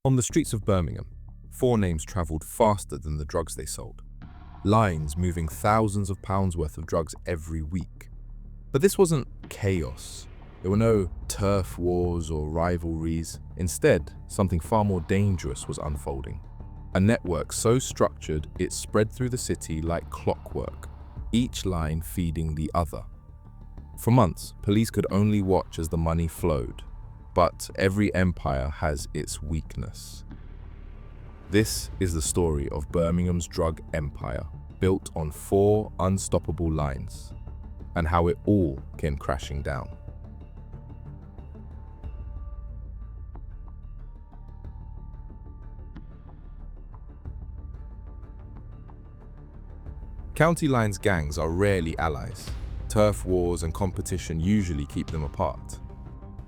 On the streets of Birmingham, four names travelled faster than the drugs they sold. Lines moving thousands of pounds worth of drugs every week. But this wasn't chaos. There were no turf wars or rivalries. Instead, something far more dangerous was unfolding. A network so structured it spread through the city like clockwork, each line feeding the other. For months, police could only watch as the money flowed. But every empire has its weakness. This is the story of Birmingham's drug empire, built on four unstoppable lines, and how it all came crashing down. County lines gangs are rarely allies. Turf wars and competition usually keep them apart.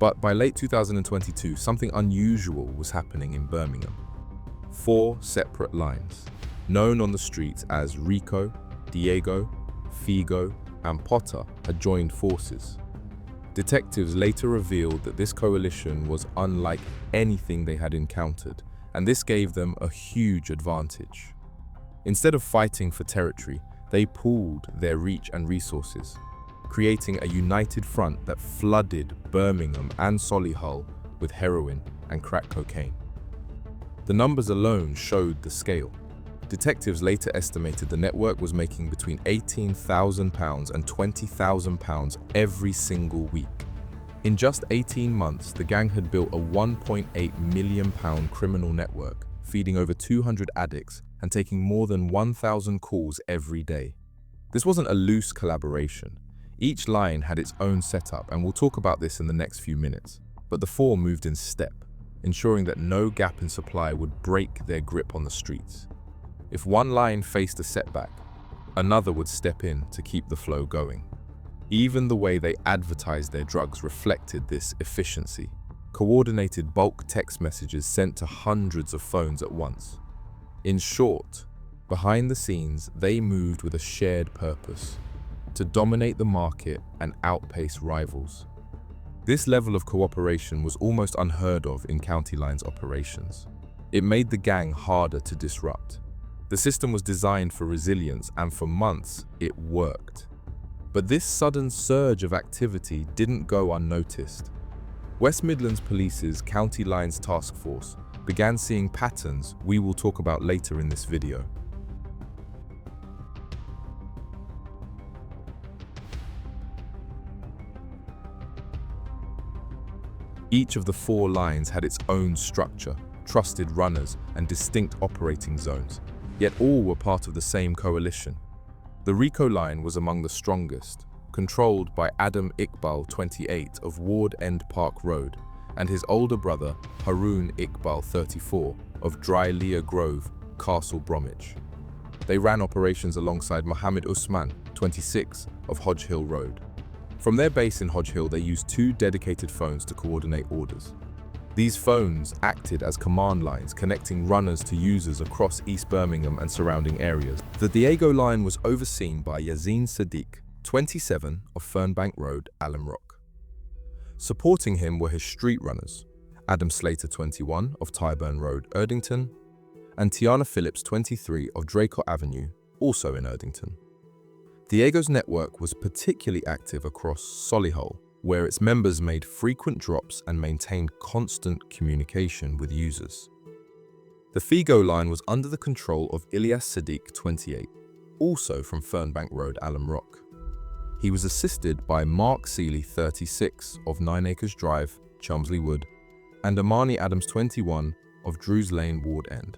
But by late 2022, something unusual was happening in Birmingham. Four separate lines, known on the streets as Rico, Diego, Figo, and Potter, had joined forces. Detectives later revealed that this coalition was unlike anything they had encountered, and this gave them a huge advantage. Instead of fighting for territory, they pooled their reach and resources, creating a united front that flooded Birmingham and Solihull with heroin and crack cocaine. The numbers alone showed the scale. Detectives later estimated the network was making between £18,000 and £20,000 every single week. In just 18 months, the gang had built a £1.8 million criminal network, feeding over 200 addicts and taking more than 1,000 calls every day. This wasn't a loose collaboration. Each line had its own setup, and we'll talk about this in the next few minutes. But the four moved in step, ensuring that no gap in supply would break their grip on the streets. If one line faced a setback, another would step in to keep the flow going. Even the way they advertised their drugs reflected this efficiency. Coordinated bulk text messages sent to hundreds of phones at once. In short, behind the scenes, they moved with a shared purpose: to dominate the market and outpace rivals. This level of cooperation was almost unheard of in county lines operations. It made the gang harder to disrupt. The system was designed for resilience, and for months, it worked. But this sudden surge of activity didn't go unnoticed. West Midlands Police's County Lines Task Force began seeing patterns we will talk about later in this video. Each of the four lines had its own structure, trusted runners, and distinct operating zones, yet all were part of the same coalition. The Rico line was among the strongest, controlled by Adam Iqbal, 28, of Ward End Park Road, and his older brother, Haroon Iqbal, 34, of Drylea Grove, Castle Bromwich. They ran operations alongside Mohammed Usman, 26, of Hodge Hill Road. From their base in Hodge Hill, they used two dedicated phones to coordinate orders. These phones acted as command lines, connecting runners to users across East Birmingham and surrounding areas. The Diego line was overseen by Yazin Sadiq, 27, of Fernbank Road, Alum Rock. Supporting him were his street runners, Adam Slater, 21, of Tyburn Road, Erdington, and Tiana Phillips, 23, of Draycott Avenue, also in Erdington. Diego's network was particularly active across Solihull, where its members made frequent drops and maintained constant communication with users. The Figo line was under the control of Ilyas Sadiq, 28, also from Fernbank Road, Alum Rock. He was assisted by Mark Seeley, 36, of 9 Acres Drive, Chelmsley Wood, and Amani Adams, 21, of Drews Lane, Ward End.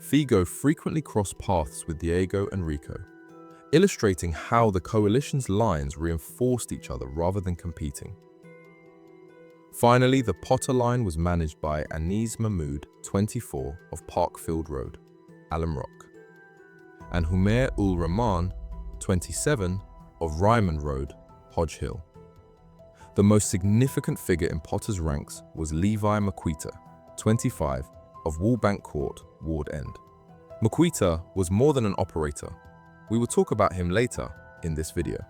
Figo frequently crossed paths with Diego and Rico, illustrating how the coalition's lines reinforced each other rather than competing. Finally, the Potter line was managed by Anis Mahmood, 24, of Parkfield Road, Alum Rock, and Humair ul Rahman, 27, of Ryman Road, Hodge Hill. The most significant figure in Potter's ranks was Levi Maquita, 25, of Woolbank Court, Ward End. Maquita was more than an operator. We will talk about him later in this video.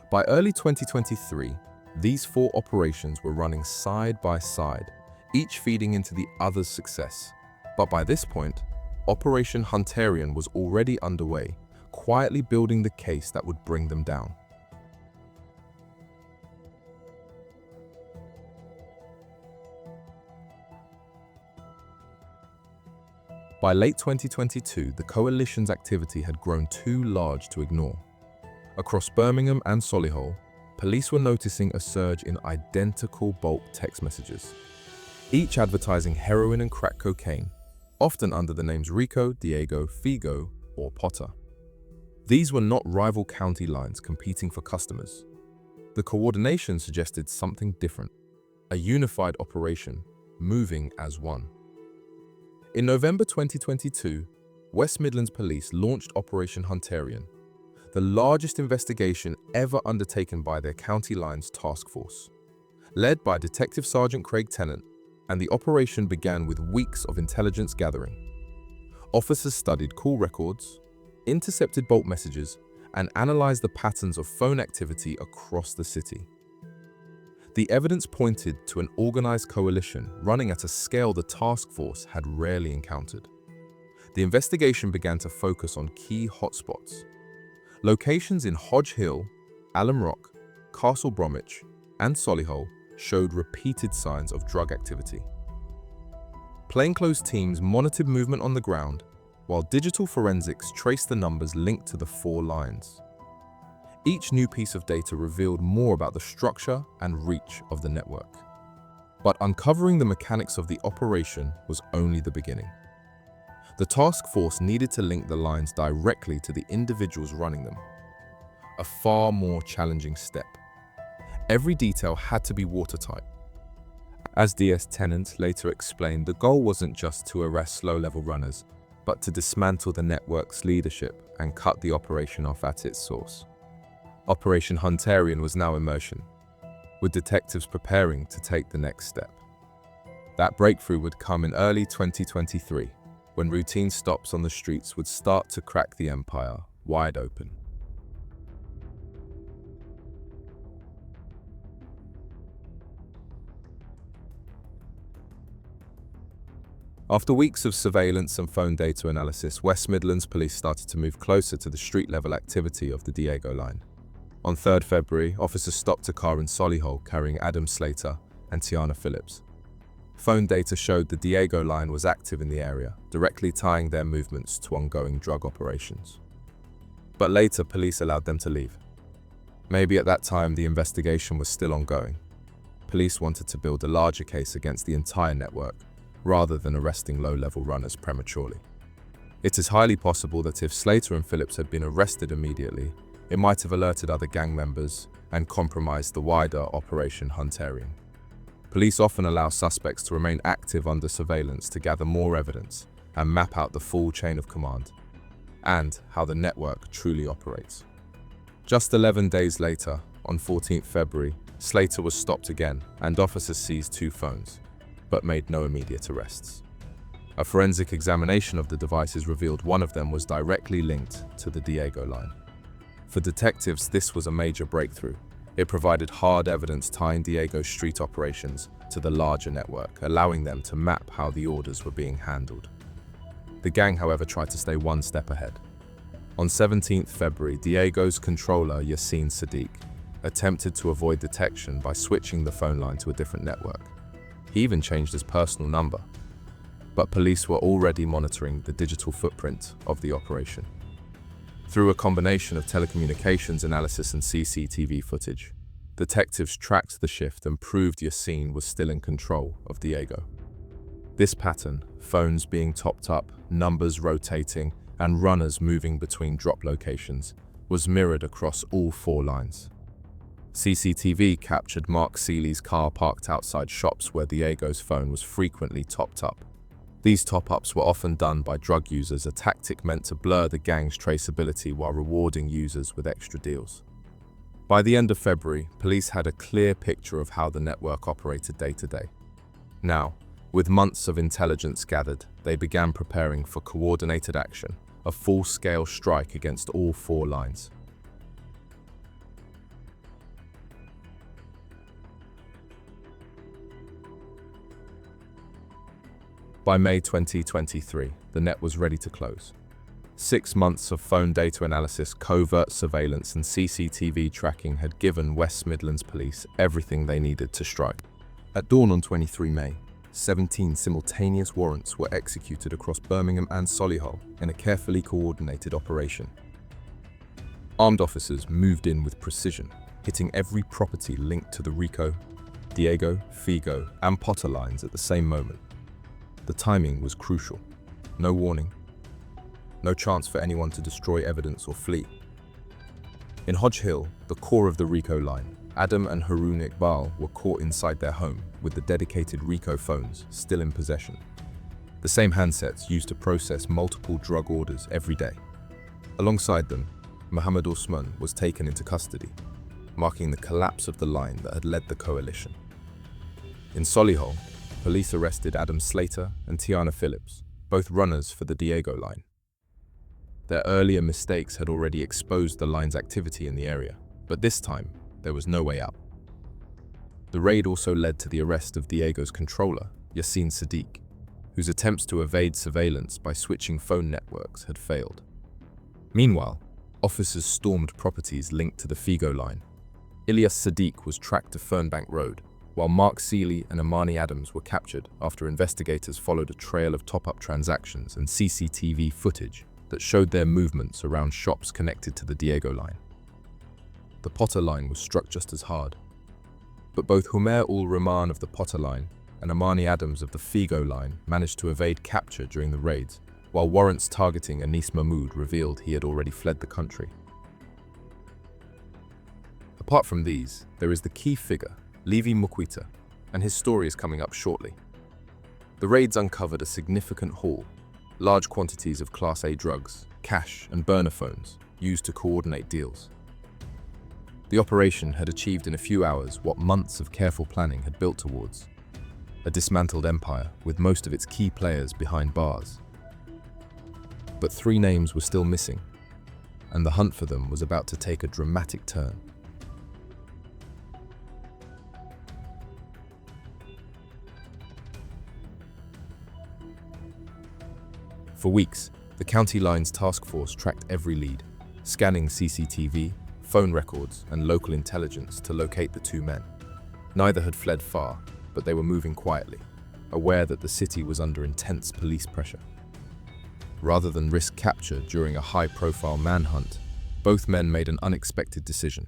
By early 2023, these four operations were running side by side, each feeding into the other's success. But by this point, Operation Huntarian was already underway, quietly building the case that would bring them down. By late 2022, the coalition's activity had grown too large to ignore. Across Birmingham and Solihull, police were noticing a surge in identical bulk text messages, each advertising heroin and crack cocaine, often under the names Rico, Diego, Figo, or Potter. These were not rival county lines competing for customers. The coordination suggested something different, a unified operation, moving as one. In November 2022, West Midlands Police launched Operation Huntarian, the largest investigation ever undertaken by their County Lines Task Force. Led by Detective Sergeant Craig Tennant, and the operation began with weeks of intelligence gathering. Officers studied call records, intercepted bulk messages, and analyzed the patterns of phone activity across the city. The evidence pointed to an organized coalition running at a scale the task force had rarely encountered. The investigation began to focus on key hotspots. Locations in Hodge Hill, Alum Rock, Castle Bromwich, and Solihull showed repeated signs of drug activity. Plainclothes teams monitored movement on the ground, while digital forensics traced the numbers linked to the 4 lines. Each new piece of data revealed more about the structure and reach of the network. But uncovering the mechanics of the operation was only the beginning. The task force needed to link the lines directly to the individuals running them, a far more challenging step. Every detail had to be watertight. As DS Tennant later explained, the goal wasn't just to arrest low-level runners, but to dismantle the network's leadership and cut the operation off at its source. Operation Huntarian was now in motion, with detectives preparing to take the next step. That breakthrough would come in early 2023, when routine stops on the streets would start to crack the empire wide open. After weeks of surveillance and phone data analysis, West Midlands Police started to move closer to the street-level activity of the Diego line. On 3rd February, officers stopped a car in Solihull carrying Adam Slater and Tiana Phillips. Phone data showed the Diego line was active in the area, directly tying their movements to ongoing drug operations. But later, police allowed them to leave. Maybe at that time, the investigation was still ongoing. Police wanted to build a larger case against the entire network, rather than arresting low-level runners prematurely. It is highly possible that if Slater and Phillips had been arrested immediately, it might have alerted other gang members and compromised the wider Operation Huntarian. Police often allow suspects to remain active under surveillance to gather more evidence and map out the full chain of command, and how the network truly operates. Just 11 days later, on 14th February, Slater was stopped again and officers seized 2 phones, but made no immediate arrests. A forensic examination of the devices revealed one of them was directly linked to the Diego line. For detectives, this was a major breakthrough. It provided hard evidence tying Diego's street operations to the larger network, allowing them to map how the orders were being handled. The gang, however, tried to stay one step ahead. On 17th February, Diego's controller, Yassine Sadiq, attempted to avoid detection by switching the phone line to a different network. He even changed his personal number. But police were already monitoring the digital footprint of the operation. Through a combination of telecommunications analysis and CCTV footage, detectives tracked the shift and proved Yassine was still in control of Diego. This pattern, phones being topped up, numbers rotating, and runners moving between drop locations, was mirrored across all 4 lines. CCTV captured Mark Seeley's car parked outside shops where Diego's phone was frequently topped up. These top-ups were often done by drug users, a tactic meant to blur the gang's traceability while rewarding users with extra deals. By the end of February, police had a clear picture of how the network operated day to day. Now, with months of intelligence gathered, they began preparing for coordinated action, a full-scale strike against all 4 lines. By May 2023, the net was ready to close. 6 months of phone data analysis, covert surveillance, and CCTV tracking had given West Midlands Police everything they needed to strike. At dawn on 23 May, 17 simultaneous warrants were executed across Birmingham and Solihull in a carefully coordinated operation. Armed officers moved in with precision, hitting every property linked to the Rico, Diego, Figo, and Potter lines at the same moment. The timing was crucial. No warning, no chance for anyone to destroy evidence or flee. In Hodge Hill, the core of the Rico line, Adam and Haroon Iqbal were caught inside their home with the dedicated Rico phones still in possession. The same handsets used to process multiple drug orders every day. Alongside them, Mohammed Osman was taken into custody, marking the collapse of the line that had led the coalition. In Solihull, police arrested Adam Slater and Tiana Phillips, both runners for the Diego line. Their earlier mistakes had already exposed the line's activity in the area, but this time, there was no way out. The raid also led to the arrest of Diego's controller, Yassine Sadiq, whose attempts to evade surveillance by switching phone networks had failed. Meanwhile, officers stormed properties linked to the Figo line. Ilyas Sadiq was tracked to Fernbank Road, while Mark Seeley and Amani Adams were captured after investigators followed a trail of top-up transactions and CCTV footage that showed their movements around shops connected to the Diego line. The Potter line was struck just as hard, but both Humair-ul-Rahman of the Potter line and Amani Adams of the Figo line managed to evade capture during the raids, while warrants targeting Anis Mahmoud revealed he had already fled the country. Apart from these, there is the key figure, Levi Mukwita, and his story is coming up shortly. The raids uncovered a significant haul, large quantities of Class A drugs, cash, and burner phones used to coordinate deals. The operation had achieved in a few hours what months of careful planning had built towards: a dismantled empire with most of its key players behind bars. But 3 names were still missing, and the hunt for them was about to take a dramatic turn. For weeks, the County Lines Task Force tracked every lead, scanning CCTV, phone records, and local intelligence to locate the 2 men. Neither had fled far, but they were moving quietly, aware that the city was under intense police pressure. Rather than risk capture during a high-profile manhunt, both men made an unexpected decision.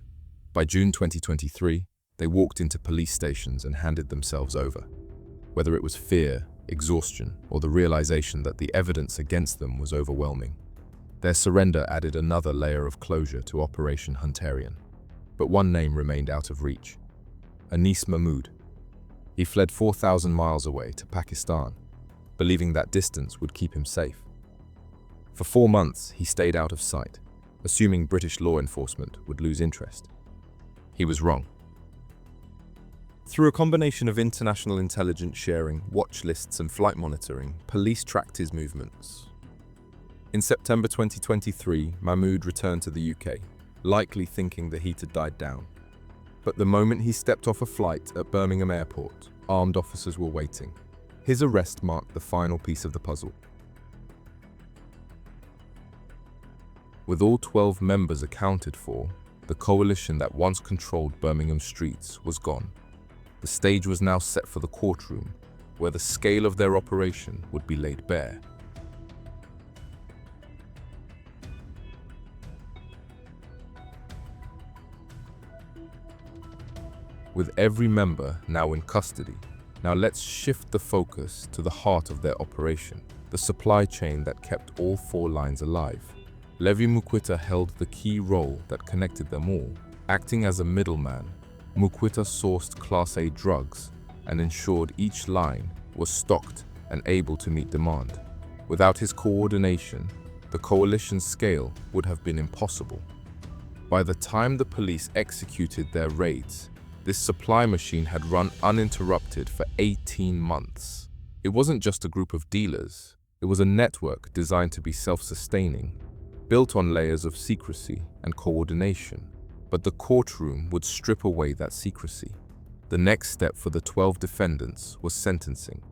By June 2023, they walked into police stations and handed themselves over. Whether it was fear, exhaustion, or the realization that the evidence against them was overwhelming, their surrender added another layer of closure to Operation Huntarian. But one name remained out of reach: Anis Mahmoud. He fled 4,000 miles away to Pakistan, believing that distance would keep him safe. For 4 months, he stayed out of sight, assuming British law enforcement would lose interest. He was wrong. Through a combination of international intelligence sharing, watch lists, and flight monitoring, police tracked his movements. In September 2023, Mahmoud returned to the UK, likely thinking the heat had died down. But the moment he stepped off a flight at Birmingham Airport, armed officers were waiting. His arrest marked the final piece of the puzzle. With all 12 members accounted for, the coalition that once controlled Birmingham streets was gone. The stage was now set for the courtroom, where the scale of their operation would be laid bare. With every member now in custody, now let's shift the focus to the heart of their operation, the supply chain that kept all 4 lines alive. Levi Mukwita held the key role that connected them all. Acting as a middleman, Mukwita sourced Class A drugs and ensured each line was stocked and able to meet demand. Without his coordination, the coalition's scale would have been impossible. By the time the police executed their raids, this supply machine had run uninterrupted for 18 months. It wasn't just a group of dealers, it was a network designed to be self-sustaining, built on layers of secrecy and coordination. But the courtroom would strip away that secrecy. The next step for the 12 defendants was sentencing.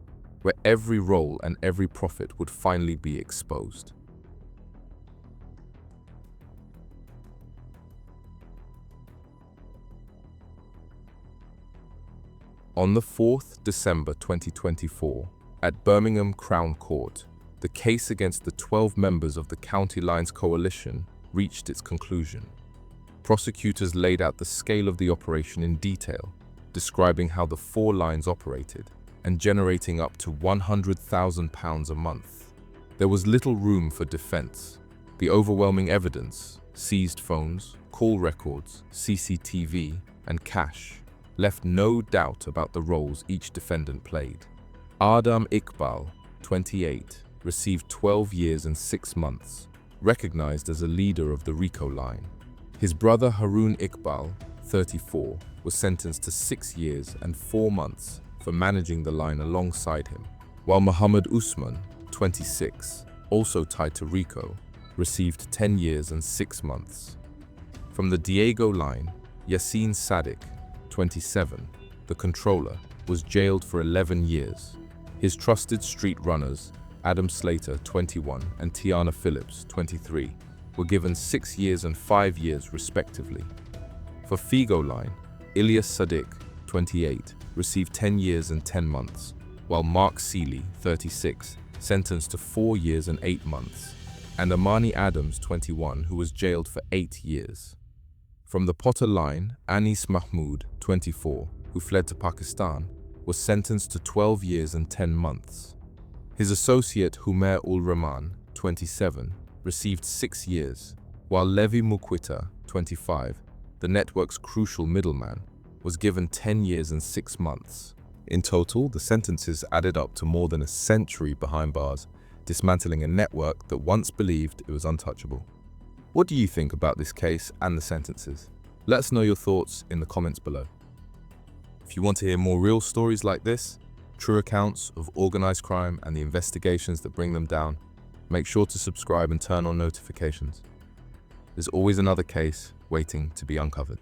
where every role and every profit would finally be exposed. On the 4th December 2024, at Birmingham Crown Court, the case against the 12 members of the County Lines Coalition reached its conclusion. Prosecutors laid out the scale of the operation in detail, describing how the 4 lines operated and generating up to £100,000 a month. There was little room for defense. The overwhelming evidence, seized phones, call records, CCTV, and cash, left no doubt about the roles each defendant played. Adam Iqbal, 28, received 12 years and 6 months, recognized as a leader of the Rico line. His brother Harun Iqbal, 34, was sentenced to 6 years and 4 months for managing the line alongside him, while Muhammad Usman, 26, also tied to Rico, received 10 years and 6 months. From the Diego line, Yassine Sadiq, 27, the controller, was jailed for 11 years. His trusted street runners, Adam Slater, 21, and Tiana Phillips, 23, were given 6 years and 5 years respectively. For Figo line, Ilyas Sadiq, 28, received 10 years and 10 months, while Mark Seeley, 36, sentenced to 4 years and 8 months, and Amani Adams, 21, who was jailed for 8 years. From the Potter line, Anis Mahmood, 24, who fled to Pakistan, was sentenced to 12 years and 10 months. His associate Humair ul-Rahman, 27, received 6 years, while Levi Mukwita, 25, the network's crucial middleman, was given 10 years and 6 months. In total, the sentences added up to more than a century behind bars, dismantling a network that once believed it was untouchable. What do you think about this case and the sentences? Let us know your thoughts in the comments below. If you want to hear more real stories like this, true accounts of organized crime and the investigations that bring them down, make sure to subscribe and turn on notifications. There's always another case waiting to be uncovered.